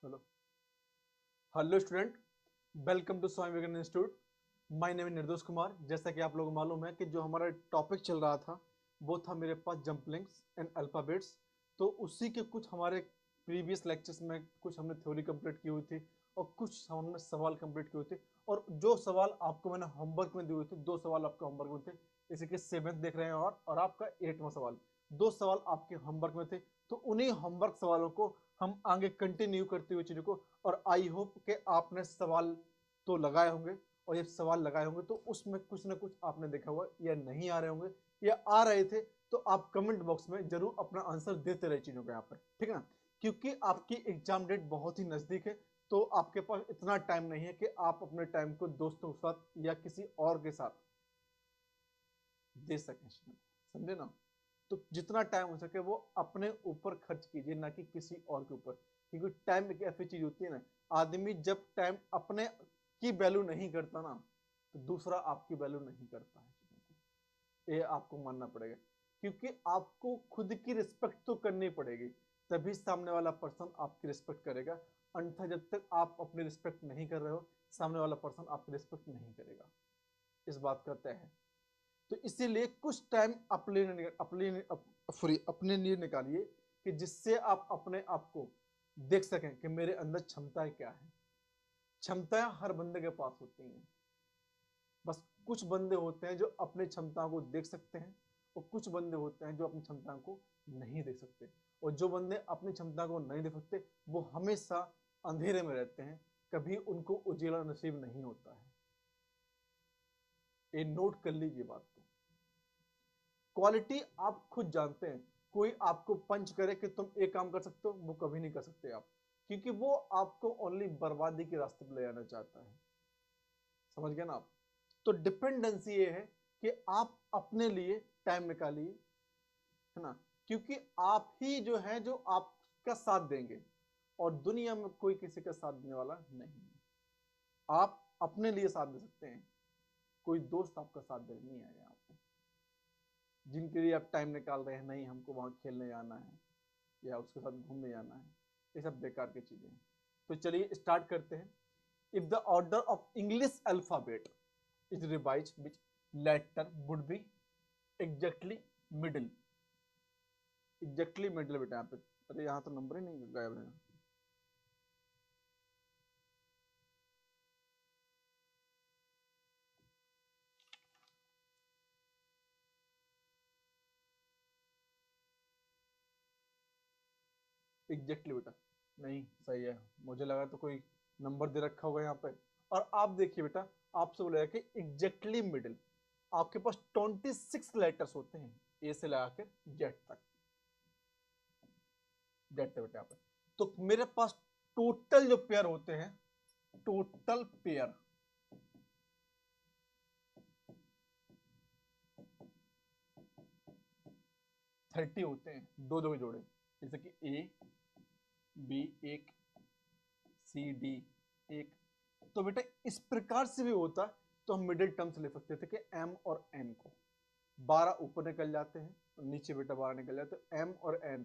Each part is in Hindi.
Hello hello student, welcome to Swami Vivekananda institute. My name है निर्दोष कुमार। जैसा कि आप लोगों को मालूम है कि जो हमारा टॉपिक चल रहा था वो था मेरे पास जंप लिंक्स एंड अल्फ़ाबेट्स। तो उसी के कुछ हमारे प्रीवियस लेक्चर्स में कुछ हमने थ्योरी कंप्लीट की हुई थी और कुछ हमने सवाल कंप्लीट किए हुए थे। और जो सवाल आपको मैंने होमवर्क में दिए हुए थे, दो सवाल आपके होमवर्क में थे। इसी के 7th देख रहे हैं और आपका 8वां सवाल, दो सवाल आपके होमवर्क में थे। तो उन्हीं होमवर्क सवालों को हम आगे कंटिन्यू करते हुए चीज़ों को, और आई होप कि आपने सवाल तो लगाए होंगे, और ये सवाल लगाए होंगे तो उसमें कुछ ना कुछ आपने देखा हुआ या नहीं आ रहे होंगे, या आ रहे थे तो आप कमेंट बॉक्स में जरूर अपना आंसर देते रहे चीज़ों के यहाँ पर, ठीक है ना। क्योंकि आपकी एग्जाम डेट बहुत ही नज़दीक है, तो आपके पास इतना टाइम नहीं है कि आप अपने टाइम को दोस्तों के साथ या किसी और के साथ दे सकें, समझे ना। तो जितना टाइम हो सके वो अपने ऊपर खर्च कीजिए, ना कि किसी और के ऊपर। क्योंकि टाइम एक ऐसी चीज होती है ना, आदमी जब टाइम अपने की वैल्यू नहीं करता ना, तो दूसरा आपकी वैल्यू नहीं करता है। ये आपको मानना पड़ेगा, क्योंकि आपको खुद की रिस्पेक्ट तो करनी पड़ेगी, तभी सामने वाला पर्सन आपकी रिस्पेक्ट करेगा। अन्यथा जब तक आप अपनी रिस्पेक्ट नहीं कर रहे हो, सामने वाला पर्सन आपकी रिस्पेक्ट नहीं करेगा। इस बात का तय है। तो इसीलिए कुछ टाइम अपने लिए निकालिए कि जिससे आप अपने आप को देख सकें कि मेरे अंदर क्षमताएं क्या है। क्षमताएं हर बंदे के पास होती हैं, बस कुछ बंदे होते हैं जो अपनी क्षमताओं को देख सकते हैं, और कुछ बंदे होते हैं जो अपनी क्षमताओं को नहीं देख सकते। और जो बंदे अपनी क्षमता को नहीं देख सकते वो हमेशा अंधेरे में रहते हैं, कभी उनको उजियाला नसीब नहीं होता है। ये नोट कर लीजिए बात को। क्वालिटी आप खुद जानते हैं। कोई आपको पंच करे कि तुम एक काम कर सकते हो, वो कभी नहीं कर सकते आप, क्योंकि वो आपको ओनली बर्बादी के रास्ते पर ले जाना चाहता है। समझ गए ना आप। तो डिपेंडेंसी ये है कि आप अपने लिए टाइम निकालिए, है ना। क्योंकि आप ही जो है जो आपका साथ देंगे, और दुनिया में कोई किसी का साथ देने वाला नहीं है। आप अपने लिए साथ दे सकते हैं, कोई दोस्त आपका साथ देने नहीं आएगा आपको। जिनके लिए आप टाइम निकाल रहे हैं, नहीं हमको वहां खेलने जाना है या उसके साथ घूमने जाना है, ये सब बेकार की चीजें हैं। तो चलिए स्टार्ट करते हैं। If the order of English alphabet is revise which letter would be exactly middle. Exactly middle बेटा यहाँ पे, अरे यहाँ तो नंबर ही नहीं गायब है। एग्जैक्टली बेटा नहीं सही है, मुझे लगा तो कोई नंबर दे रखा होगा यहाँ पे। और आप देखिए बेटा, आपसे बोला कि एग्जैक्टली मिडिल, आपके पास 26 लेटर्स होते हैं, ए से लगाकर जेड तक। जेड तक बेटा यहाँ पे। तो मेरे पास टोटल जो पेयर होते हैं, टोटल पेयर 30 होते हैं, दो दो के जोड़े। जैसे कि ए बी एक, सी डी एक। तो बेटा इस प्रकार से भी होता, तो हम मिडिल टर्म्स ले सकते थे कि एम और एन को 12 ऊपर निकल जाते हैं और नीचे बेटा 12 निकल जाते हैं, तो एम और एन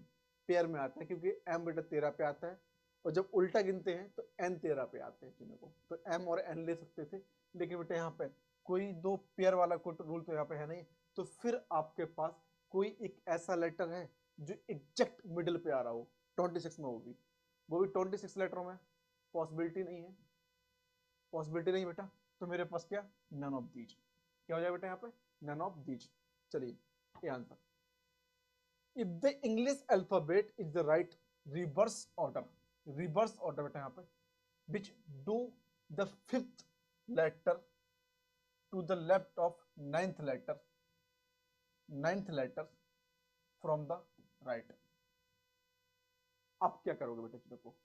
पेयर में आता है, क्योंकि एम बेटा 13 पे आता है, और जब उल्टा गिनते हैं तो एन 13 पे आते हैं चीनों को। तो एम और एन ले सकते थे, लेकिन बेटा यहाँ पे कोई दो पेयर वाला कोई रूल तो यहाँ पे है नहीं। तो फिर आपके पास कोई एक ऐसा लेटर है जो एग्जैक्ट मिडिल पे आ रहा हो 26 में, वो भी 26 लेटरों में पॉसिबिलिटी नहीं है। पॉसिबिलिटी नहीं बेटा, तो मेरे पास क्या, नन ऑफ दीज। क्या हो जाएगा बेटा यहाँ पे, नन ऑफ दीज। चलिए ये answer. If the English alphabet is the right reverse order, reverse order बेटा यहाँ पे, which do the fifth letter to the left of ninth letter, ninth letter from the right. आप क्या करोगे बेटा चीजों को।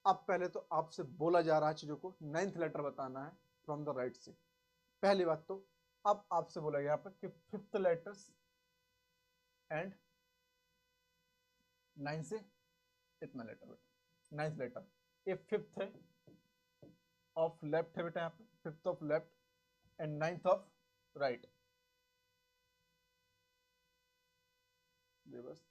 अब पहले तो आपसे बोला जा रहा है चीजों को नाइन्थ लेटर बताना है फ्रॉम द राइट से, पहली बात तो। अब आपसे बोला गया यहाँ पर कि फिफ्थ लेटर्स एंड नाइन से इतना लेटर बेटा, नाइन्थ लेटर, ये फिफ्थ है ऑफ लेफ्ट है बेटा यहाँ पे, fifth of left and ninth of right. बस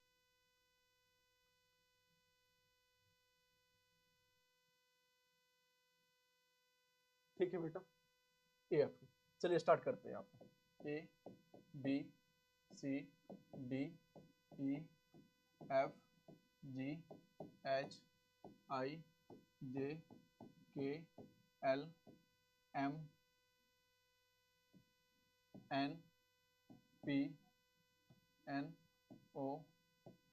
ठीक है बेटा, ए एफ। चलिए स्टार्ट करते हैं यहाँ पे। A B C D E F G H I J K L M N P N O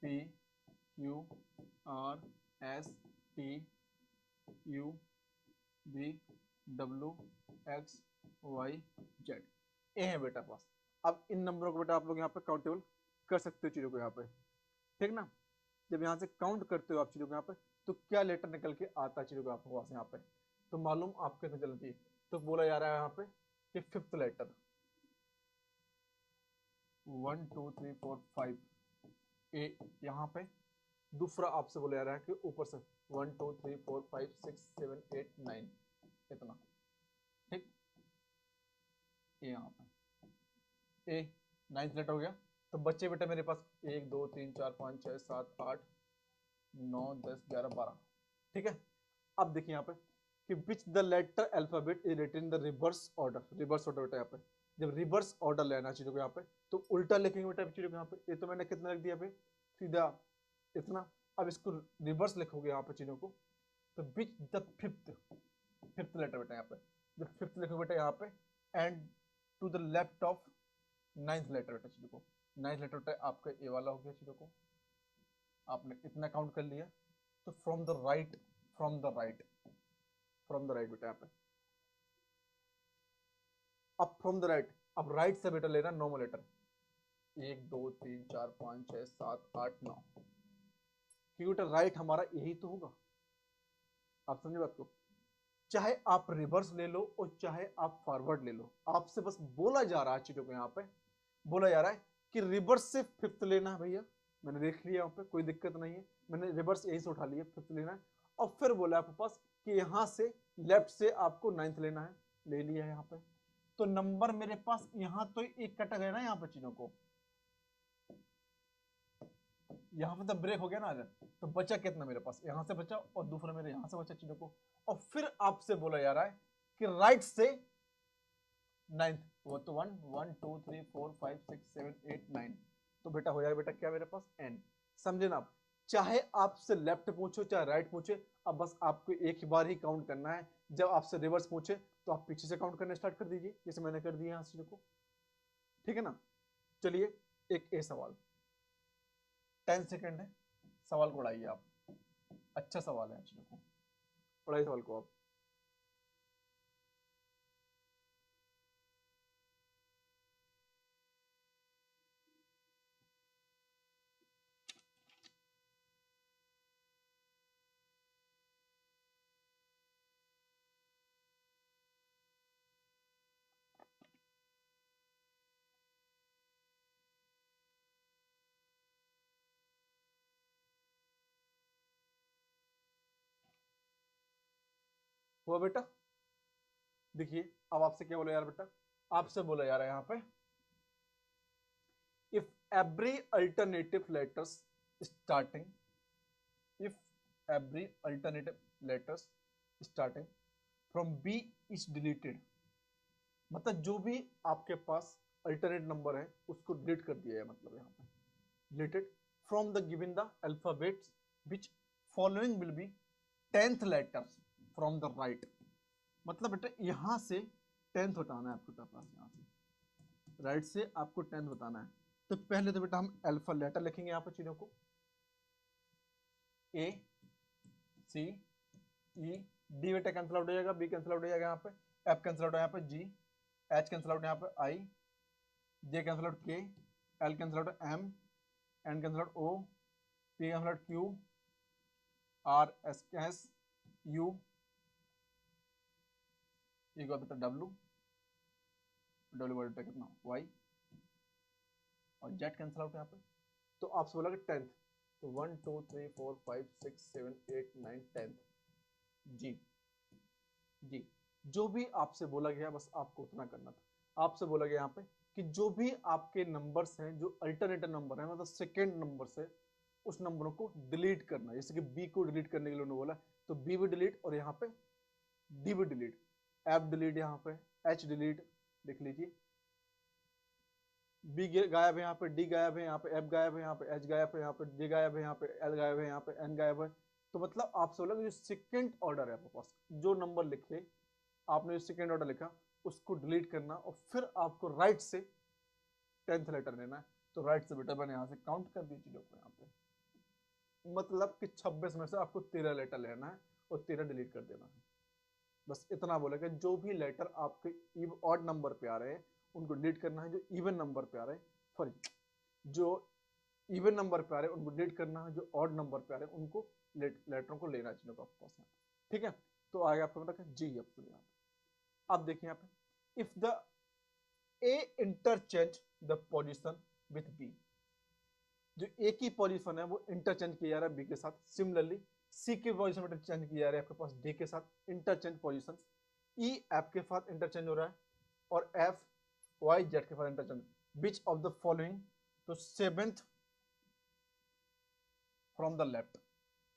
P Q R S T U V W X Y Z. A है बेटा पास। अब इन नंबरों को बेटा आप लोग यहाँ पे काउंटेबल कर सकते हो चीज़ों को यहाँ पे, ठीक ना। जब यहाँ से काउंट करते हो आप चीज़ों को यहाँ पे, तो क्या लेटर निकल के आता है चीज़ों को आपके पास यहाँ पे, तो मालूम आपके तो चलना चाहिए। तो बोला जा रहा है यहाँ पे कि फिफ्थ लेटर 1 2 3 4 5 ए यहाँ पे। दूसरा आपसे बोला जा रहा है कि ऊपर से 1 2 3 4 5 6 7 8 9 इतना, ठीक। ए यहाँ पे ए नाइन्थ लेटर हो गया। तो बच्चे बेटा मेरे पास 1 2 3 4 5 6 7 8 9 10 11 12, ठीक है। अब देखिए यहाँ पे कि which the letter alphabet is written in the reverse order. Reverse order बेटा यहाँ पे जब रिवर्स ऑर्डर लेना चीजों को यहाँ पे तो उल्टा लिखेंगे बेटा चीजों को यहाँ पे। ये तो मैंने कितना लिख दिया पे सीधा इतना। अब इसको रिवर्स लिखोगे यहाँ पे चीजों को, तो विच द फिफ्थ लेटर बेटा यहाँ पे जब फिफ्थ लिखोगे बेटा यहाँ पे and to the left of ninth letter बेटा चीजों को। नाइन्थ लेटर बेटा आपका ए वाला हो गया चीजों को, आपने इतना काउंट कर लिया। तो फ्रॉम द राइट बेटा यहाँ पे अब फ्रॉम द राइट, अब राइट से बेटा लेना नॉर्मल लेटर 1 2 3 4 5 6 7 8 9, क्योंकि बेटा राइट हमारा यही तो होगा। आप समझे बात को, चाहे आप रिवर्स ले लो और चाहे आप फॉरवर्ड ले लो, आपसे बस बोला जा रहा है चीजों को यहाँ पे बोला जा रहा है कि रिवर्स से फिफ्थ लेना है भैया। मैंने देख लिया यहाँ पे कोई दिक्कत नहीं है, मैंने रिवर्स यही से उठा लिया, फिफ्थ लेना है। और फिर बोला आपके पास कि यहाँ से लेफ्ट से आपको नाइन्थ लेना है, ले लिया है यहाँ पे। तो नंबर मेरे पास यहाँ तो एक कट गया ना यहाँ पे चीजों को, यहाँ पे तो ब्रेक हो गया ना। तो बचा कितना मेरे पास, यहाँ से बचा और दूसरा मेरे यहाँ से बचा चीजों को। और फिर आपसे बोला जा रहा है कि राइट से नाइन्थ, वो तो 1 1 2 3 4 5 6 7 8 9, तो बेटा हो जाएगा बेटा क्या मेरे पास n। समझे ना आप, चाहे आपसे लेफ्ट पूछो चाहे राइट पूछे, अब बस आपको एक ही बार ही काउंट करना है। जब आपसे रिवर्स पूछे तो आप पीछे से काउंट करना स्टार्ट कर दीजिए, जैसे मैंने कर दिया यहाँ चीजों को, ठीक है ना। चलिए एक ए सवाल 10 सेकंड है, सवाल को उड़ाइए आप। अच्छा सवाल है चीजों को, उड़ाइए सवाल को आप। हुआ बेटा, देखिए अब आपसे क्या बोला यार बेटा, आपसे बोला जा रहा है यहाँ पे if every alternative letters starting if every alternative letters starting from B is deleted, मतलब जो भी आपके पास अल्टरनेट नंबर है उसको डिलीट कर दिया है, मतलब यहाँ पे deleted from the given the alphabets which following will B 10th letters from the right. मतलब बेटा यहाँ से 10th बताना है आपको पास, यहाँ से राइट से आपको 10th बताना है। तो पहले तो बेटा हम अल्फा लेटर लिखेंगे यहाँ पर चीजों को, ए सी ई डी बेटा कैंसिल आउट हो जाएगा, बी कैंसिल आउट हो जाएगा यहाँ पे, एफ कैंसिल आउट यहाँ पे, जी एच कैंसिल आउट यहाँ पे, I J cancel out, K L cancel out, M N cancel out, O P cancel out, Q R S S U ये बेटा डब्ल्यू डब्ल्यू बेटा कितना वाई और जेड कैंसिल आउट यहाँ पे। तो आपसे बोला कि 10th, तो 1 2 3 4 5 6 7 8 9 10th जी जी। जो भी आपसे बोला गया बस आपको उतना करना था। आपसे बोला गया यहाँ पे कि जो भी आपके नंबर्स हैं जो अल्टरनेटिव नंबर है, मतलब सेकेंड नंबर से उस नंबरों को डिलीट करना। जैसे कि बी को डिलीट करने के लिए उन्होंने बोला, तो बी भी डिलीट और यहाँ पे डी भी डिलीट। एफ डिलीट, यहाँ पे एच डिलीट लिख लीजिए, बी गायब है, यहाँ पे डी गायब है, यहाँ पे एफ गायब है, यहाँ पे एच गायब है, यहाँ पे जे गायब है, यहाँ पे एल गायब है, यहाँ पे एन गायब है। तो मतलब आपसे बोला जो सेकेंड ऑर्डर है आपके पास, जो नंबर लिखे आपने, जो सेकेंड ऑर्डर लिखा उसको डिलीट करना और फिर आपको राइट से 10th लेटर लेना है। तो राइट से बेटा मैंने यहाँ से काउंट कर दी चीजों को, यहाँ पे मतलब कि 26 में से आपको 13 लेटर लेना है और 13 डिलीट कर देना है। बस इतना बोला कि जो भी लेटर आपके ऑड नंबर पे आ रहे हैं उनको डिलीट करना है, जो इवन नंबर पे आ रहे हैं, सॉरी, जो इवन नंबर पे आ रहे हैं उनको डिलीट करना है, जो ऑड नंबर पे आ रहे हैं उनको लेटरों को लेना चाहिए आपके पास। ठीक है, तो आगे आपको मतलब जी ऑप्शन यहाँ पे। अब देखिए यहाँ पे, if the A interchange the position with B, जो ए की पोजीशन है वो इंटरचेंज किया जा रहा है बी के साथ। सिमिलरली सी की पोजीशन इंटरचेंज किया जा रहा है आपके पास डी के साथ, इंटरचेंज पोजीशन। ई एफ के साथ इंटरचेंज हो रहा है और एफ वाई जेड के साथ interchange. Which of the following, तो seventh from the left,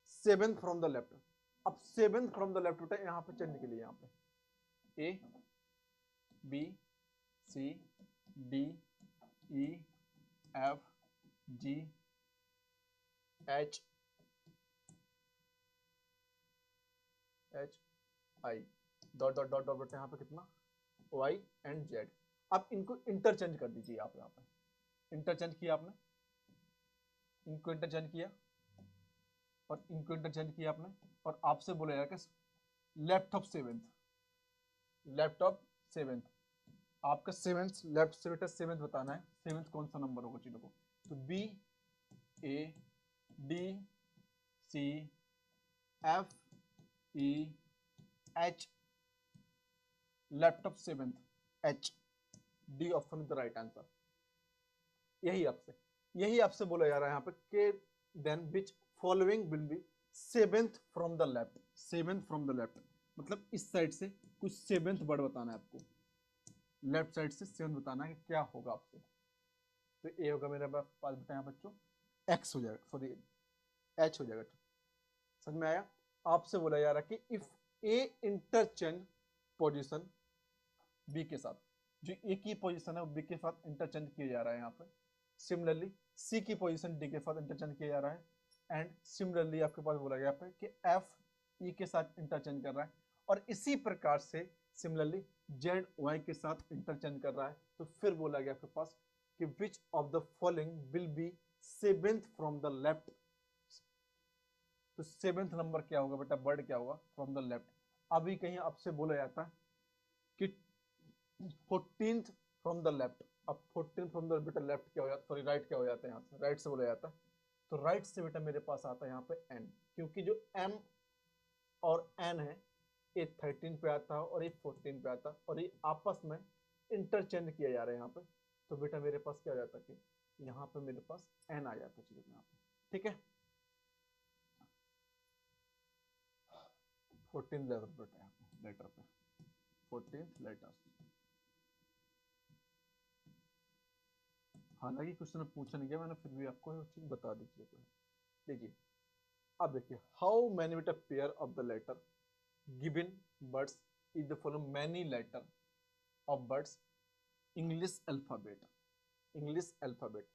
seventh from the left. अब सेवेंथ फ्रॉम द लेफ्ट होता है यहाँ पे चेंज के लिए, यहाँ पे A B C D E F G H H I dot dot dot dot, यहाँ पे कितना वाई एंड जेड। अब इनको इंटरचेंज कर दीजिए आप, यहाँ पे इंटरचेंज किया आपने, इनको इंटरचेंज किया और इनको इंटरचेंज किया आपने, और आपसे बोला जाएगा left of seventh, left of seventh. आपका सेवेंथ लेफ्ट से बेटा सेवेंथ बताना है, सेवेंथ कौन सा नंबर होगा चीजों को। तो B A D C F E H, left of seventh H, D option is the right answer. यही आपसे बोला जा रहा है यहाँ पे कि then which following will be seventh from the left, seventh from the left मतलब इस साइड से कुछ सेवेंथ वर्ड बताना है आपको, लेफ्ट साइड से सेवेंथ बताना है कि क्या होगा आपसे। तो ए होगा मेरे पास बेटा यहाँ बच्चों एक्स हो जाएगा, सॉरी एच हो जाएगा। समझ में आया? आपसे बोला जा रहा है कि if A interchange position B के साथ, जो ए की पोजीशन है वो बी के साथ इंटरचेंज किया जा रहा है यहाँ पे। सिमिलरली सी की पोजीशन डी के साथ इंटरचेंज किया जा रहा है एंड सिमिलरली आपके पास बोला गया है कि एफ ई के साथ इंटरचेंज कर रहा है और इसी प्रकार से सिमिलरली जेड वाई के साथ इंटरचेंज कर रहा है। तो फिर बोला गया आपके पास कि विच of the following will be seventh from the left. तो सेवेंथ नंबर क्या होगा बेटा, वर्ड क्या होगा फ्रॉम द लेफ्ट। अभी कहीं आपसे बोला जाता है कि 14th फ्रॉम द लेफ्ट। अब 14th फ्रॉम द बेटा लेफ्ट क्या हो जाता है, सॉरी राइट क्या हो जाता है, यहाँ से राइट से बोला जाता है। तो राइट से बेटा मेरे पास आता है यहाँ पे एन, क्योंकि जो एम और एन है ये 13 पे आता है और ये 14 पे आता है और ये आपस में इंटरचेंज किया जा रहा है यहाँ पे। तो बेटा मेरे पास क्या हो जाता है कि यहाँ पे मेरे पास एन आ जाता है चीजों यहाँ पे। ठीक है, 14 लेटर बेटा यहाँ पे, लेटर पे 14th लेटर। हालांकि क्वेश्चन पूछा नहीं गया मैंने, फिर भी आपको चीज बता दीजिए। देखिए अब देखिए, हाउ मैनी बेटा pair of the letter given words is the follow many letter of words English alphabet. English alphabet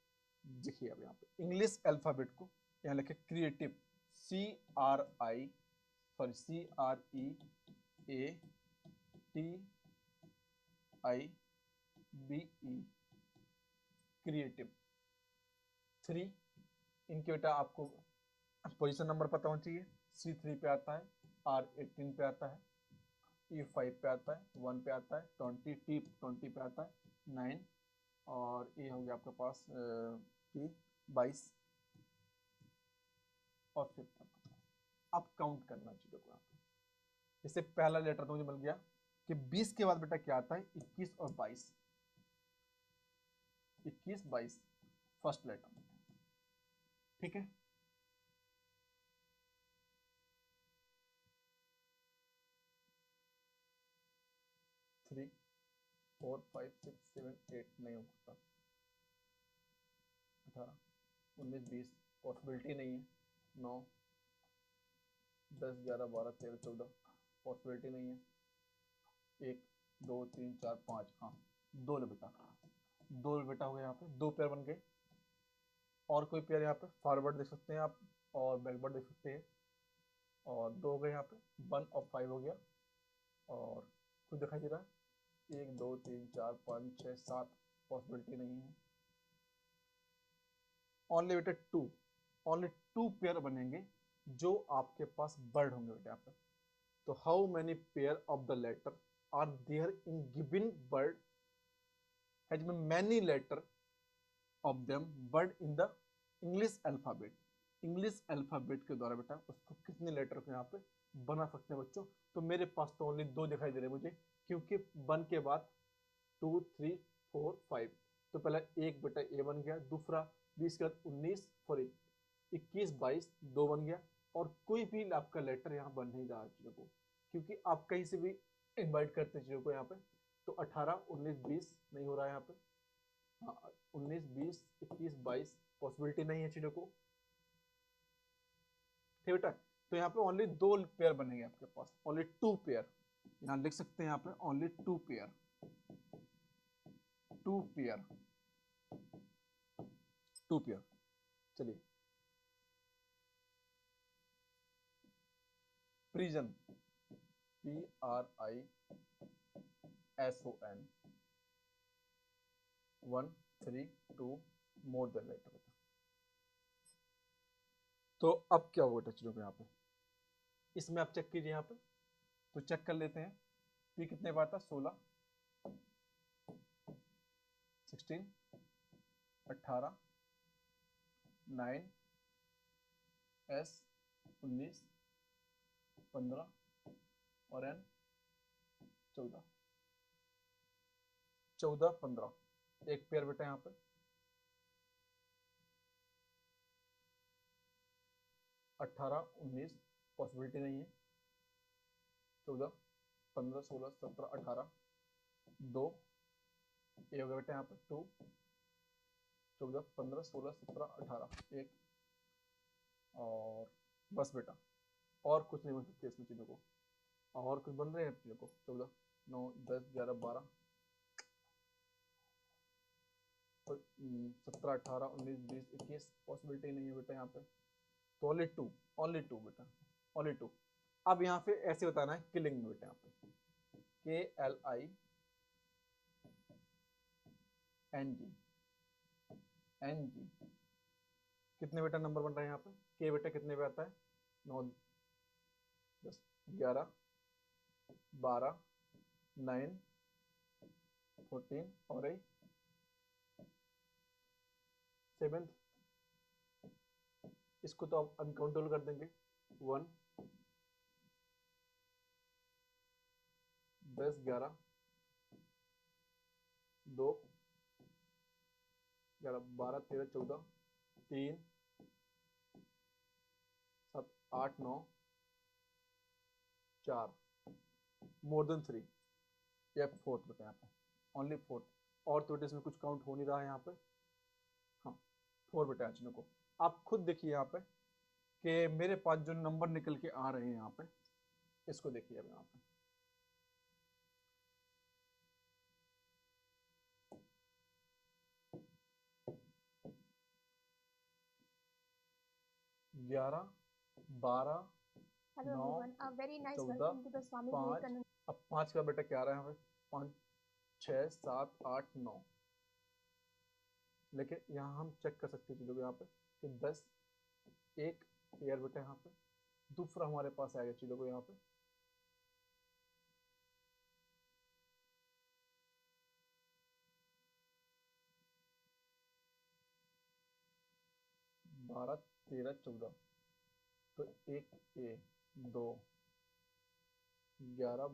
देखिए अब यहाँ पे इंग्लिश अल्फाबेट को यहाँ लिखे creative, C R I sorry C R E A T I B E, creative 3। इनके बेटा आपको पोजीशन नंबर पता होना चाहिए। C3 पे आता है, R18 पे आता है, E5 पे आता है, 1 पे आता है, 20 पे आता है, 9 और ये हो गया आपके पास 22 और फिर अब काउंट करना चीजों को। यहाँ पे जैसे पहला लेटर तो मुझे मिल गया कि 20 के बाद बेटा क्या आता है, 21 और 22, 21 22 फर्स्ट लेटर। ठीक है, 3 4 5 6 7 8 नहीं हो सकता, 18 19 20 पॉसिबिलिटी नहीं है, 9 10 11 12 13 14 पॉसिबिलिटी नहीं है, 1 2 3 4 5, हाँ 2 ले बेटा, 2 ले बेटा हो गया, यहाँ पे 2 पेयर बन गए। और कोई पेयर यहाँ पे फॉरवर्ड देख सकते हैं आप और बैकवर्ड देख सकते हैं, और 2 हो गए यहाँ पे, 1 और 5 हो गया। और कुछ दिखाई दे रहा है 1 2 3 4 5 6 7, पॉसिबिलिटी नहीं है। ओनली बेटा 2, ओनली 2 पेयर बनेंगे जो आपके पास बर्ड होंगे बेटा यहाँ पे। तो how many pair of the letter are there in given word has many letter of them word in the English alphabet. English alphabet के द्वारा बेटा उसको कितने लेटर को यहाँ पे बना सकते हैं बच्चों। तो मेरे पास तो ओनली 2 दिखाई दे रहे हैं मुझे, क्योंकि 1 के बाद 2 3 4 5, तो पहला एक बेटा ए बन गया, दूसरा 20 के बाद 19 और 21 22 2 बन गया। और कोई भी आपका लेटर यहाँ बन नहीं रहा चीज़ों को, क्योंकि आप कहीं से भी इन्वाइट करते हैं चीज़ों को यहाँ पे। तो 18 19 20 नहीं हो रहा है यहाँ पे, हाँ 19 20 21 22 पॉसिबिलिटी नहीं है चीज़ों को, ठीक बेटा। तो यहाँ पे ओनली 2 पेयर बनेंगे आपके पास, ओनली 2 पेयर, यहाँ लिख सकते हैं यहाँ पे ओनली 2 पेयर, 2 पेयर, 2 पेयर। चलिए prison, PRISON, 1 3 2 more than letter बेटा। तो अब क्या होगा बेटा चीजों को यहाँ पे, इसमें आप चेक कीजिए यहाँ पे, तो चेक कर लेते हैं। पी कितने बार था, 16 16 18 9 S 19 15 और N 14 14 15, एक पेयर बेटा यहाँ पे। 18 19 पॉसिबिलिटी नहीं है, 14 15 16 17 18 2, ये हो गया बेटा यहाँ पे 2 14 15 16 17 18 1, और बस बेटा और कुछ नहीं बन सकते इसमें चीज़ों को। और कुछ बन रहे हैं चीज़ों को, 14 9 10 11 12 17 18 19 20 21 पॉसिबिलिटी नहीं है बेटा यहाँ पे। तो ओनली 2, ओनली 2 बेटा, ओनली 2। अब यहाँ पे ऐसे बताना है किलिंग में बेटा, यहाँ पे KLING NG, कितने बेटा नंबर बन रहे हैं यहाँ पे, के बेटा कितने पे आता है, 9 10 11 12 9 14 और 7, इसको तो आप अनकाउंटेबल कर देंगे, 1 10 11 2 11 12 13 14 3 7 8 9 4, मोर देन 3, या 4th बेटा यहाँ पे, ओनली 4th। और तो इसमें कुछ काउंट हो नहीं रहा है यहाँ पे, हाँ 4 बेटा चीज़ों को। आप खुद देखिए यहाँ पे कि मेरे पास जो नंबर निकल के आ रहे हैं यहाँ पे, इसको देखिए अब यहाँ पे 11 12 Hello 9 everyone, a very nice 14 welcome to the Swami 5, Vivekananda. अब 5 का बेटा क्या आ रहा है यहाँ पे, 5 6 7 8 9, लेकिन यहाँ हम चेक कर सकते हैं चीज़ों को यहाँ पे कि 10 एक पेयर बेटा यहाँ पे, दूसरा हमारे पास आएगा चीज़ों को यहाँ पे 12 13 14, तो 1 A 2 11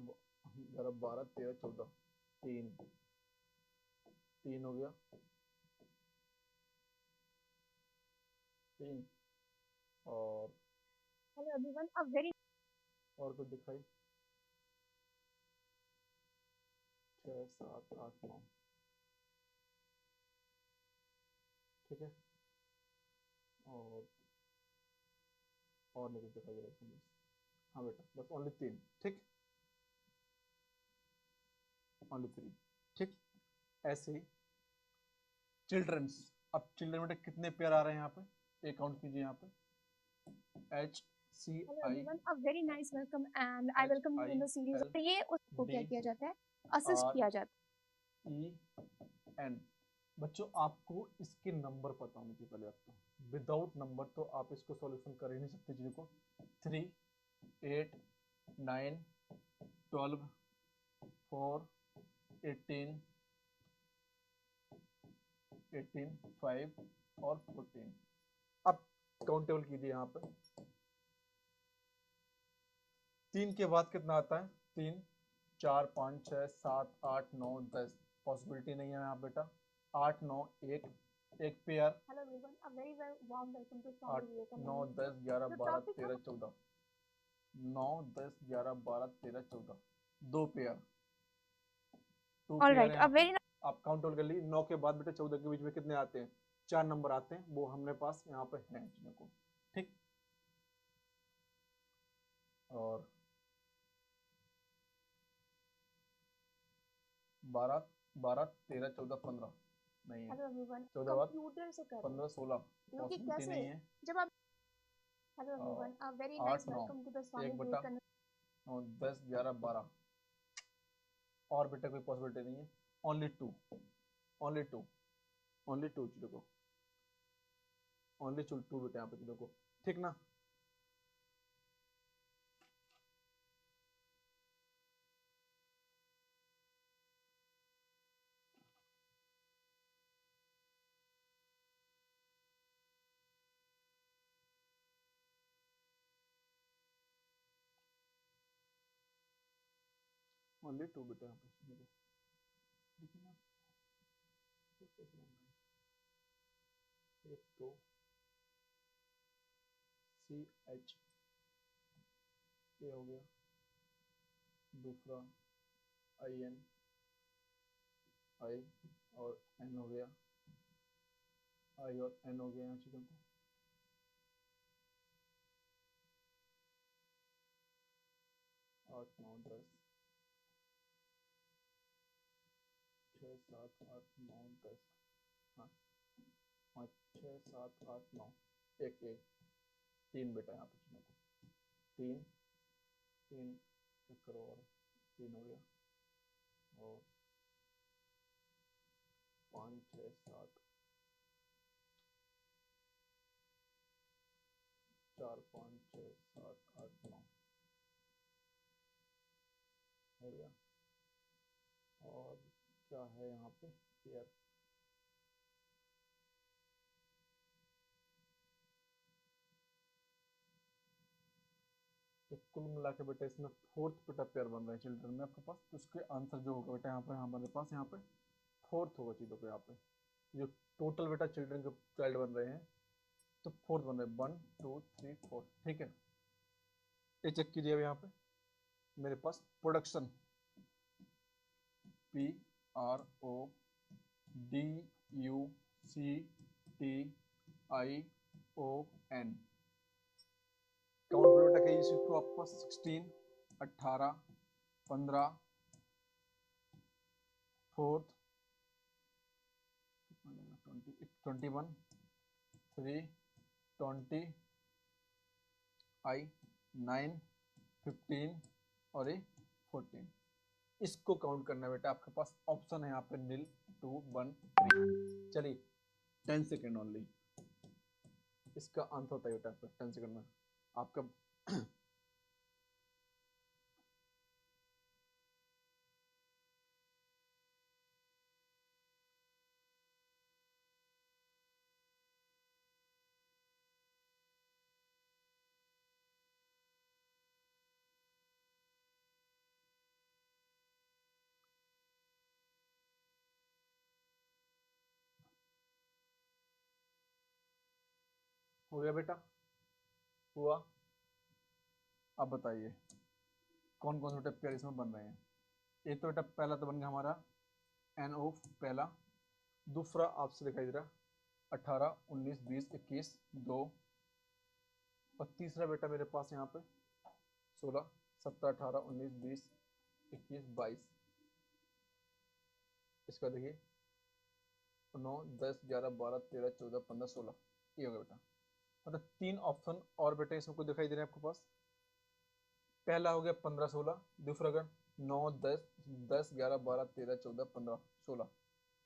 12 13 14 3 3 हो गया 3, और Hello everyone, a very और कुछ दिखाई 6 7 8 9, ठीक है, और नहीं कुछ दिखाई दे रहा है इसमें, हाँ बेटा बस ओनली 3, ठीक। ओनली 3। ठीक, ऐसे ही चिल्ड्रंस। अब चिल्ड्रन बेटा कितने पेयर आ रहे हैं यहाँ पे, एक काउंट कीजिए यहाँ पे। HCI Hello everyone, a very nice welcome and I welcome you in the series. HIL तो ये उसको क्या किया जाता है, असिस्ट R किया जाता EN। बच्चों आपको इसके नंबर पता होने चाहिए पहले। आपको विदाउट नंबर तो आप इसको सॉल्यूशन कर ही नहीं सकते चीजों को। 3, 8, 9, 12, 4, 18, 5 और 14। अब काउंटेबल कीजिए यहाँ पे। 3 के बाद कितना आता है, 3, 4, 5, 6, 7, 8, 9, 10। पॉसिबिलिटी नहीं है यहाँ बेटा। 8, 9, एक पेयर। है। Hello everyone, a very warm welcome to 8, Swami 9, Vivekananda. 10, 11, The 12, topic 13, 14। 9, 10, 11, 12, 13, 14, 2 pair. 2 All pair right, है a यहाँ पे। very आप काउंट कर ली। 9 के बाद बेटा 14 के बीच में कितने आते हैं, 4 नंबर आते हैं, वो हमने पास यहाँ पे हैं चीजों को। ठीक, और 12, 13, 14, 15 नहीं है। Hello everyone, 14 बाद कंप्यूटर से कर 15, 16 क्योंकि पॉसिबिलिटी कैसे नहीं है। जब आप Hello everyone, a very 8, nice 9 welcome to the Swami एक बेटा, Vivekananda. 9, 10, 11, 12 और बेटा कोई पॉसिबिलिटी नहीं है। ओनली 2, ओनली 2, ओनली 2 चीजों को, ओनली 2 बेटा यहाँ पे चीजों को। ठीक ना। ओनली 2 बेटा यहाँ पे चीजों को। ठीक है ना। तो कैसे बनना है, एक तो CH ये हो गया, दूसरा IN I और N हो गया, I और N हो गया यहाँ चीजों को। 8, 9, 10, 6, 7, 8, 9, 10। हाँ 5, 6, 7, 8, 9 एक 3 बेटा यहाँ पे चीजों को। 3, 3 चक्कर और 3 हो गया, और 5, 6, 7, 4, 5, 6, 7, 8, 9 हो गया। और क्या है यहाँ पे, पेयर। तो कुल मिला के बेटा इसमें 4th बेटा पेयर बन रहे हैं चिल्ड्रन में आपके पास। तो उसके आंसर जो होगा बेटा यहाँ पे हमारे पास यहाँ पे 4th होगा चीज़ों को। यहाँ पे जो टोटल बेटा चिल्ड्रन के चाइल्ड बन रहे हैं तो 4th बन रहे हैं, 1, 2, 3, 4। ठीक है, ये चेक कीजिए अब यहाँ पे मेरे पास प्रोडक्शन PRODUCTION। काउंट बेटा का इसको आपके पास 16, 18, 15, 4th 21, 3, 20, I 9, 15 और ये 14। इसको काउंट करना है बेटा। आपके पास ऑप्शन है यहाँ पे नील, 2, 1, 3। चलिए 10 सेकेंड ओनली इसका आंसर होता है बेटा आपका 10 सेकेंड में आपका। हो गया बेटा, हुआ। अब बताइए कौन कौन से बेटा पेयर इसमें बन रहे हैं। एक तो बेटा पहला तो बन गया हमारा NO पहला, दूसरा आपसे दिखाई दे रहा 18, 19, 20, 21, 2, और तीसरा बेटा मेरे पास यहाँ पे 16, 17, 18, 19, 20, 21, 22। इसका देखिए 9 10 11 12 13 14 15 16 ये हो गया बेटा। मतलब 3 ऑप्शन और बेटा इसमें को दिखाई दे रहे हैं आपके पास। पहला हो गया 15 16, दूसरा अगर 9 10 10 11 12 13 14 15 16,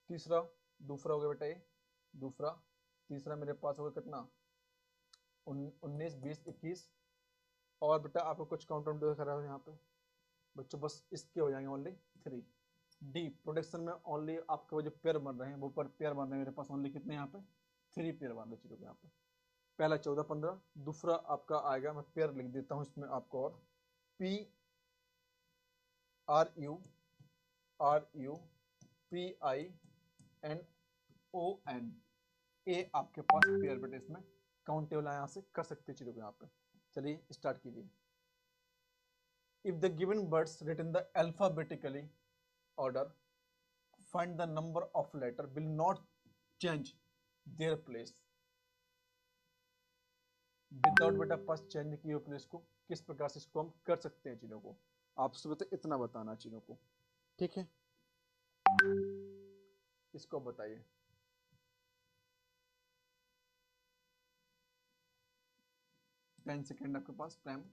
तीसरा दूसरा हो गया बेटा ये दूसरा, तीसरा मेरे पास हो गया कितना 19 20 21, और बेटा आपको कुछ काउंट आउट दिखा रहा है यहाँ पे बच्चों, बस इसके हो जाएंगे ओनली 3। डी प्रोडक्शन में ओनली आपके वो जो पेयर बन रहे हैं वो पर पेयर बन रहे हैं मेरे पास ओनली कितने यहाँ पे 3 पेयर बन रहे चीजों के यहाँ पे। पहला 14 15, दूसरा आपका आएगा, मैं पेयर लिख देता हूँ इसमें आपको, और P R U P I N O N, ए आपके पास पेयर बेटे इसमें काउंटेबल यहाँ से कर सकते चीजों को यहाँ पे। चलिए स्टार्ट कीजिए। If the given words written the alphabetically order, find the number of letter will not change their place without बेटा फर्स्ट चेंज की हुई प्लेस को किस प्रकार से इसको हम कर सकते हैं चीजों को, आपसे बता इतना बताना चीजों को, ठीक है। इसको बताइए। टेन सेकेंड आपके पास टाइम।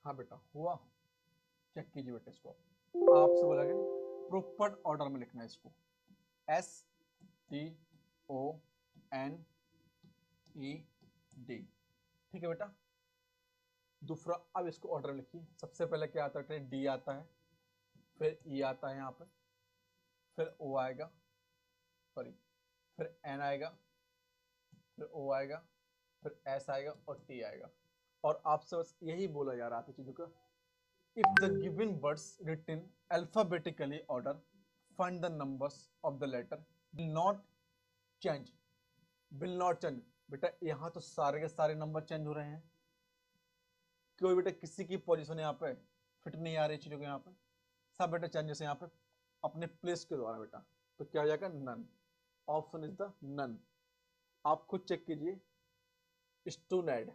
हाँ बेटा हुआ, चेक कीजिए बेटा इसको। आपसे बोला गया प्रॉपर ऑर्डर में लिखना है इसको, S T O N E D, ठीक है बेटा। दूसरा अब इसको ऑर्डर में लिखिए। सबसे पहले क्या आता है, डी आता है, फिर ई आता है यहाँ पे, फिर ओ आएगा, सॉरी फिर एन आएगा, फिर ओ आएगा, फिर एस आएगा और टी आएगा। और आपसे बस यही बोला जा रहा था चीजों का, if the given words written alphabetically order, find the numbers of the letter will not change, will not change। बेटा यहाँ तो सारे के सारे नंबर चेंज हो रहे हैं, कोई बेटा किसी की पोजीशन यहाँ पे फिट नहीं आ रही चीजों के यहाँ पे, सब बेटा चेंजेस यहाँ पे अपने प्लेस के द्वारा बेटा। तो क्या हो जाएगा, none. Option is the none. आप खुद चेक कीजिए। स्टूडेंट,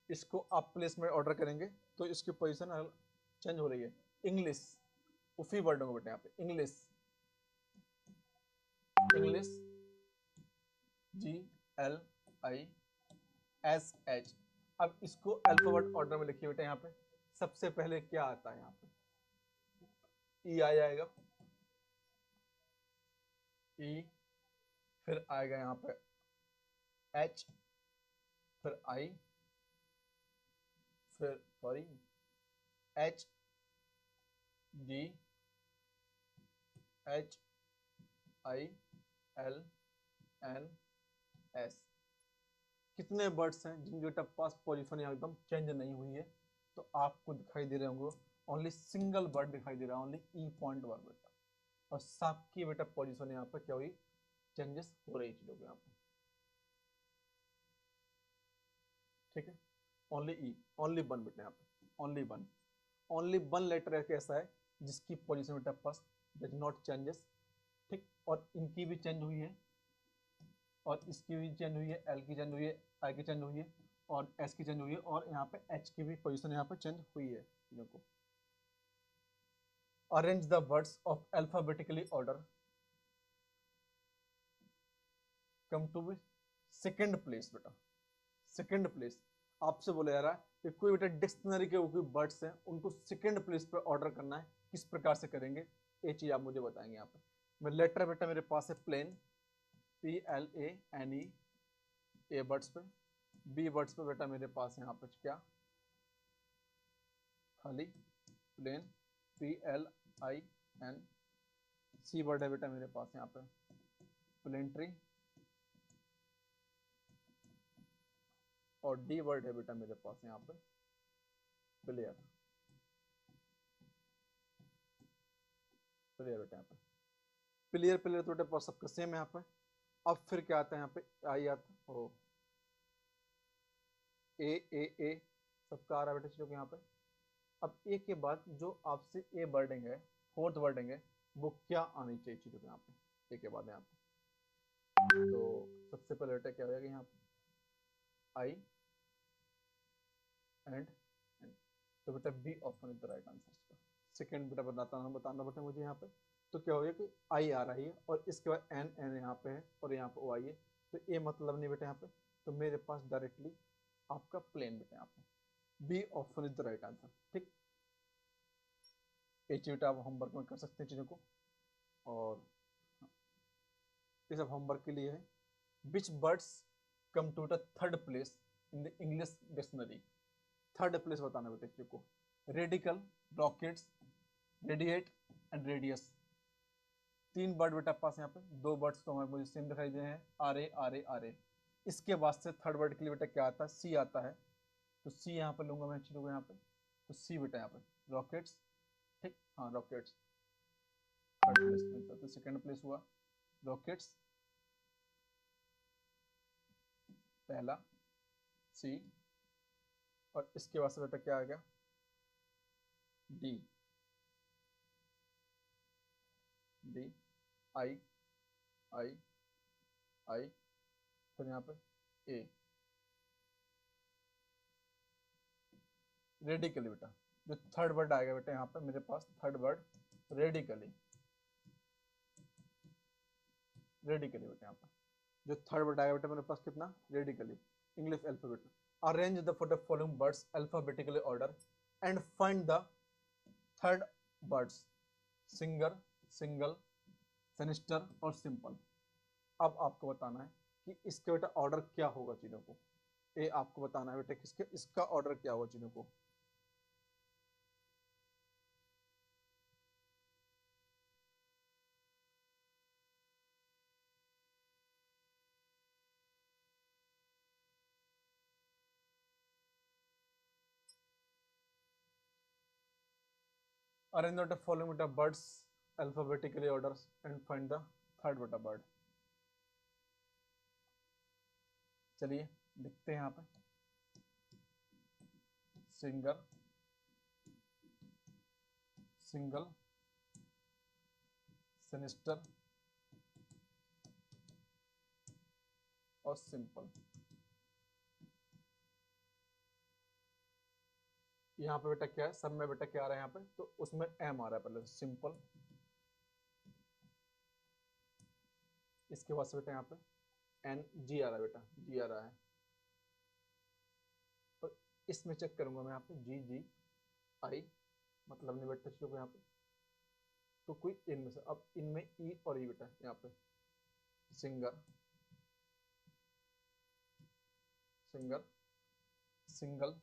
इसको आप प्लेस में ऑर्डर करेंगे तो इसकी पोजीशन चेंज हो रही है। इंग्लिश, उसी वर्ड होगा बेटा यहाँ पे, English, English G L I S H. अब इसको अल्फाबेट ऑर्डर में लिखिए बेटा। यहाँ पे सबसे पहले क्या आता है, यहाँ पे ई आ जाएगा, ई, फिर आएगा यहाँ पे एच, फिर आई, फिर sorry H G H I L N S. कितने वर्ड्स हैं जिनके बेटा पास पोजीशन यहाँ एकदम चेंज नहीं हुई है, तो आपको दिखाई दे रहे होंगे ओनली सिंगल वर्ड दिखाई दे रहा है, ओनली ई पॉइंट वर्ड बेटा, और सबकी बेटा पोजीशन यहाँ पे क्या हुई, चेंजेस हो रही चीजों के यहाँ पे, ठीक है। ओनली ई, ओनली वन बेटा यहाँ पे, only one, only one letter ऐसा है जिसकी पोजीशन बेटा फर्स्ट डज नॉट चेंजेस, ठीक। और इनकी भी चेंज हुई है, और इसकी भी चेंज हुई है, एल की चेंज हुई है, आई की चेंज हुई है, और एस की चेंज हुई है, और यहाँ पे एच की भी पोजीशन यहाँ पे चेंज हुई है। देखो, arrange the words of alphabetically order, come to be second place बेटा, सेकेंड प्लेस। आपसे बोला जा रहा है कि कोई बेटा डिक्शनरी के कोई वर्ड्स हैं उनको सेकेंड प्लेस पे ऑर्डर करना है, किस प्रकार से करेंगे ये चीज आप मुझे बताएंगे। यहाँ पे मैं लेटर बेटा मेरे पास है plane, P L A N E, A words पे, बी वर्ड्स पे बेटा मेरे पास यहाँ पे क्या, खाली plane, P L I N, C word है बेटा मेरे पास यहाँ पे प्लेंट्री, और डी वर्ड है बेटा मेरे पास यहाँ पे प्लेयर, प्लेयर बेटा यहाँ पे। प्लेयर प्लेयर तो बेटा सबका सेम है यहाँ पे। अब फिर क्या आता है यहाँ पे, आई आता है ओ ए सबका आ रहा है बेटा चीजों को यहाँ पे। अब ए के बाद जो आपसे ए वर्डिंग है, फोर्थ वर्डिंग है, वो क्या आनी चाहिए चीजों को यहाँ पे ए के बाद यहाँ पे। तो सबसे पहले बेटा क्या हो जाएगा यहाँ पे, आई एंड तो बेटा B option is the right answer इसका। सेकंड बेटा बताना बेटा मुझे यहाँ पे। तो क्या हो गया कि आई आ रही है और इसके बाद एन एन यहाँ पे है और यहाँ पे ओ आई है, तो ए मतलब नहीं बेटा यहाँ पे। तो मेरे पास डायरेक्टली आपका प्लेन बेटा यहाँ पे B option is the right answer. ठीक, ये बेटा आप होमवर्क में कर सकते हैं चीज़ों को। और ये सब होमवर्क के लिए है। Which words come to the third place in the English dictionary. Third place बताना बेटा चीज़ों को। Radical, rockets, radiate and radius. तीन वर्ड बेटा पास यहाँ पे, दो वर्ड्स तो हमारे मुझे सेम दिखाई दे रहे हैं, R A R A R A. इसके बाद से थर्ड वर्ड के लिए बेटा क्या आता है, सी आता है। तो सी यहाँ पे लूंगा मैं चीज़ों को यहाँ पे। तो सी बेटा यहाँ पे रॉकेट्स। ठीक, हाँ रॉकेट्स थर्ड प्लेस में। तो सेकंड प्लेस हुआ रॉकेट्स, पहला सी, और इसके बाद से बेटा क्या आ गया, डी, डी, आई आई आई, फिर यहाँ पे ए। रेडिकली बेटा जो थर्ड वर्ड आएगा बेटा यहाँ पे मेरे पास, थर्ड वर्ड रेडिकली। रेडिकली बेटा यहाँ पे जो थर्ड वर्ड आएगा बेटा मेरे पास कितना, radically. English alphabet. Arrange the following words alphabetically order and find the third words, singer, single, sinister और सिंपल। अब आपको बताना है कि इसके बेटा ऑर्डर क्या होगा चीजों को। ये आपको बताना है बेटा किसके, इसका ऑर्डर क्या होगा चीजों को। Arrange the following beta birds alphabetically orders and find the third beta bird. चलिए लिखते हैं यहाँ पे, सिंगर, सिंगल, सिनिस्टर और सिंपल। यहाँ पे बेटा क्या है, सब में बेटा क्या आ रहा है यहाँ पे, तो उसमें एम आ रहा है पहले, सिंपल। इसके बाद से बेटा यहाँ पे एन जी आ रहा है बेटा, जी आ रहा है। और इसमें चेक करूंगा मैं यहाँ पे जी जी आई, मतलब नहीं बेटा चीजों को यहाँ पे। तो कोई इनमें से, अब इनमें ई और ई बेटा यहाँ पे, सिंगर, सिंगर, सिंगल,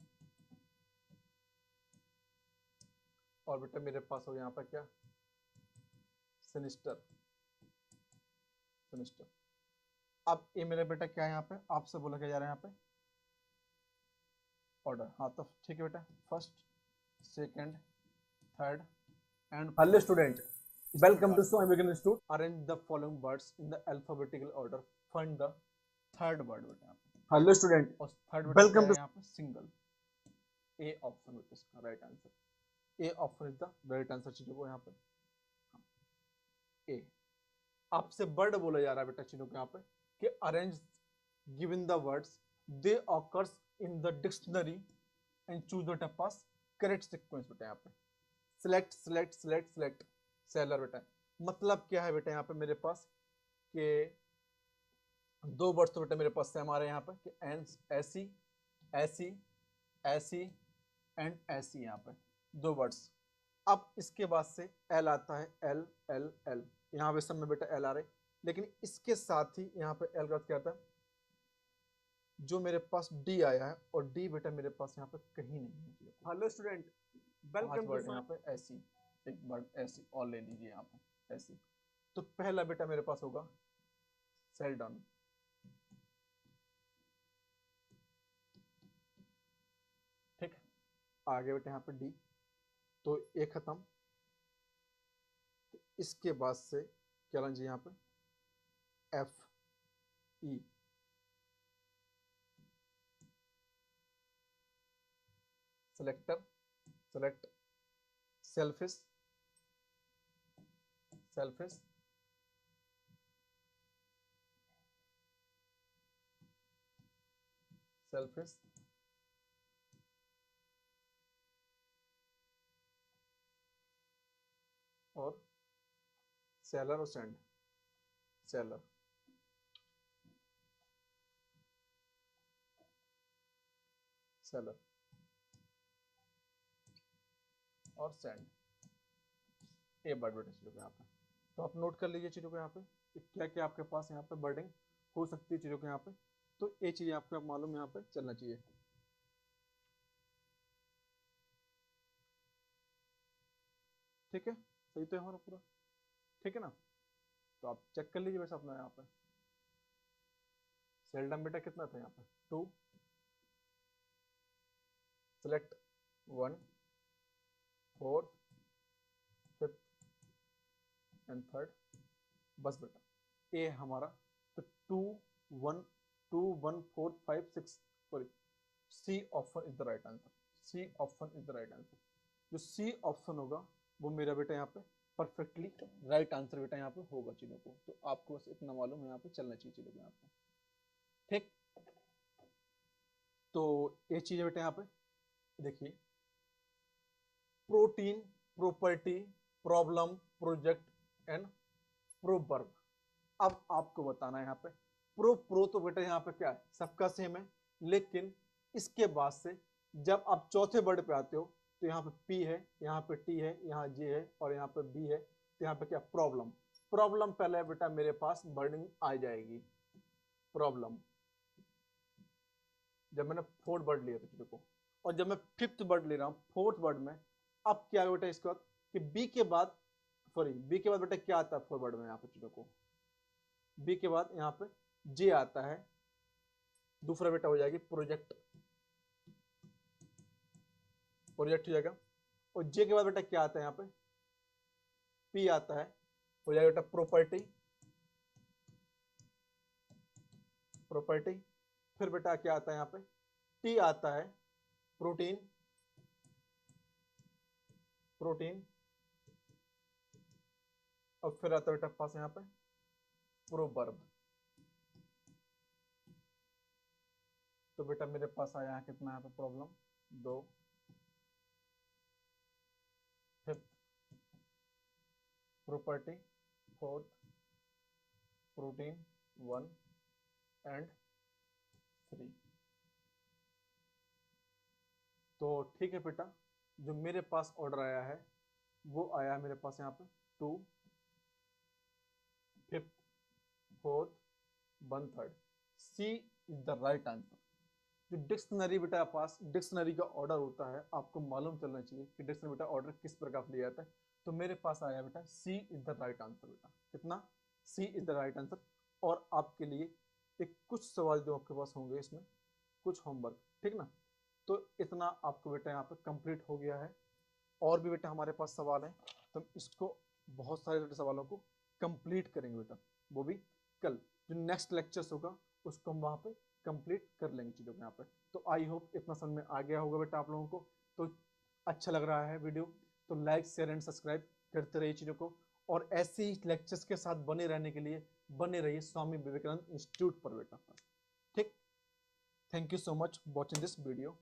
और बेटा मेरे पास हो यहाँ पर क्या, सिनिस्टर, सिनिस्टर। अब ये मेरा बेटा क्या है यहाँ पे, आपसे बोला क्या जा रहा है यहाँ पे, ऑर्डर। हाँ तो ठीक है बेटा, first, second, third and. Hello student, welcome to so American institute. Arrange the following words in the alphabetical order, find the third word बेटा यहाँ पे। हेलो स्टूडेंट, और थर्ड वेलकम टू यहाँ पे सिंगल। ए ऑप्शन बेटा इसका right answer, A option is the right answer चीजों को यहाँ पे। ए आपसे वर्ड बोला जा रहा है बेटा चीजों को यहाँ पे कि arrange given the words they occurs in the dictionary and choose the pass correct sequence बेटा यहाँ पे। Select select select select seller बेटा, मतलब क्या है बेटा यहाँ पे मेरे पास कि दो वर्ड्स तो बेटा मेरे पास सेम आ रहे हैं यहाँ पे कि एन, ऐसी ऐसी ऐसी एंड ऐसी, यहाँ पे दो वर्ड्स। अब इसके बाद से एल आता है, एल एल एल, यहाँ पे सब में बेटा एल आ रहे, लेकिन इसके साथ ही यहाँ पे एल का क्या आता है, जो मेरे पास डी आया है, और डी बेटा मेरे पास यहाँ पे कहीं नहीं है। हेलो स्टूडेंट, वेलकम टू यहाँ पे ऐसी, एक वर्ड ऐसी और ले लीजिए यहाँ पे ऐसी। तो पहला बेटा मेरे पास होगा सेल्डन, ठीक, आगे बेटा यहाँ पे डी, तो ए खत्म। तो इसके बाद से क्या लाना चाहिए यहाँ पे, FE। Selector, select selfish, selfish, selfish, और सेलर और सेंड, सेलर, सेलर और सेंड। ये वर्ड चीज़ों को यहाँ पे, तो आप नोट कर लीजिए चीज़ों को यहाँ पे कि क्या क्या आपके पास यहाँ पे वर्डिंग हो सकती है चीज़ों के यहाँ पे। तो ये चीज़ें आपको आप मालूम यहाँ पे चलना चाहिए। ठीक है, सही तो है हमारा पूरा, ठीक है ना। तो आप चेक कर लीजिए वैसे अपना यहाँ पे सेल्डम बेटा कितना था यहाँ पे 2, सेलेक्ट 1, 4, 5 एंड 3, बस बेटा ए हमारा। तो 2 1 2 1 4 5 6, sorry, C option is the right answer, C option is the right answer. जो सी ऑप्शन होगा वो मेरा बेटा यहाँ पे परफेक्टली राइट आंसर बेटा यहाँ पे होगा चीज़ों को। तो आपको बस इतना मालूम है यहाँ पे चलना चाहिए चीज़ों को यहाँ पे, ठीक। तो ये चीज़ है बेटा यहाँ पे देखिए, protein, property, problem, project and proverb. अब आपको बताना है यहाँ पे प्रो तो बेटा यहाँ पे क्या है, सबका सेम है, लेकिन इसके बाद से जब आप चौथे वर्ड पे आते हो तो यहाँ पे P है, यहाँ पे T है, यहाँ J है और यहाँ पे B है। तो यहाँ पे क्या, प्रॉब्लम। प्रॉब्लम पहले बेटा मेरे पास वर्डिंग आ जाएगी, प्रॉब्लम। जब मैंने फोर्थ वर्ड लिया था देखो, और जब मैं फिफ्थ वर्ड ले रहा हूँ फोर्थ वर्ड में, अब क्या बेटा इसके बाद कि बी के बाद, सॉरी बी के बाद बेटा क्या आता है फोर्थ वर्ड में यहाँ पे चीजों को, बी के बाद यहाँ पे जे आता है, दूसरा बेटा हो जाएगी प्रोजेक्ट, प्रोजेक्ट हो जाएगा। और जे के बाद बेटा क्या आता है यहाँ पे, पी आता है, हो जाएगा बेटा प्रॉपर्टी, प्रॉपर्टी। फिर बेटा क्या आता है यहाँ पे, टी आता है, प्रोटीन, प्रोटीन। और फिर आता है बेटा पास यहाँ पे प्रोवर्ब। तो बेटा मेरे पास आया है कितना यहाँ पे problem 2, fifth property, fourth protein 1 and 3। तो ठीक है बेटा, जो मेरे पास ऑर्डर आया है वो आया है मेरे पास यहाँ पे 2, fifth, fourth, 1 3। C is the right answer. जो डिक्शनरी बेटा पास डिक्शनरी का ऑर्डर होता है, आपको मालूम चलना चाहिए कि डिक्शनरी बेटा ऑर्डर किस प्रकार से लिया जाता है। तो मेरे पास आया बेटा सी इज द राइट आंसर बेटा, कितना, सी इज द राइट आंसर। और आपके लिए एक कुछ सवाल जो आपके पास होंगे इसमें, कुछ होमवर्क, ठीक ना। तो इतना आपको बेटा यहाँ पे कंप्लीट हो गया है। और भी बेटा हमारे पास सवाल हैं, तो हम इसको बहुत सारे सवालों को कंप्लीट करेंगे बेटा, वो भी कल जो नेक्स्ट लेक्चर्स होगा उसको हम वहाँ पे कंप्लीट कर लेंगे चीज़ों को यहाँ पे। तो आई होप इतना समझ में आ गया होगा बेटा आप लोगों को। तो अच्छा लग रहा है वीडियो तो लाइक शेयर एंड सब्सक्राइब करते रहिए चीज़ों को, और ऐसे ही लेक्चर्स के साथ बने रहने के लिए बने रहिए स्वामी विवेकानंद इंस्टीट्यूट पर बेटा। ठीक, thank you so much watching this video.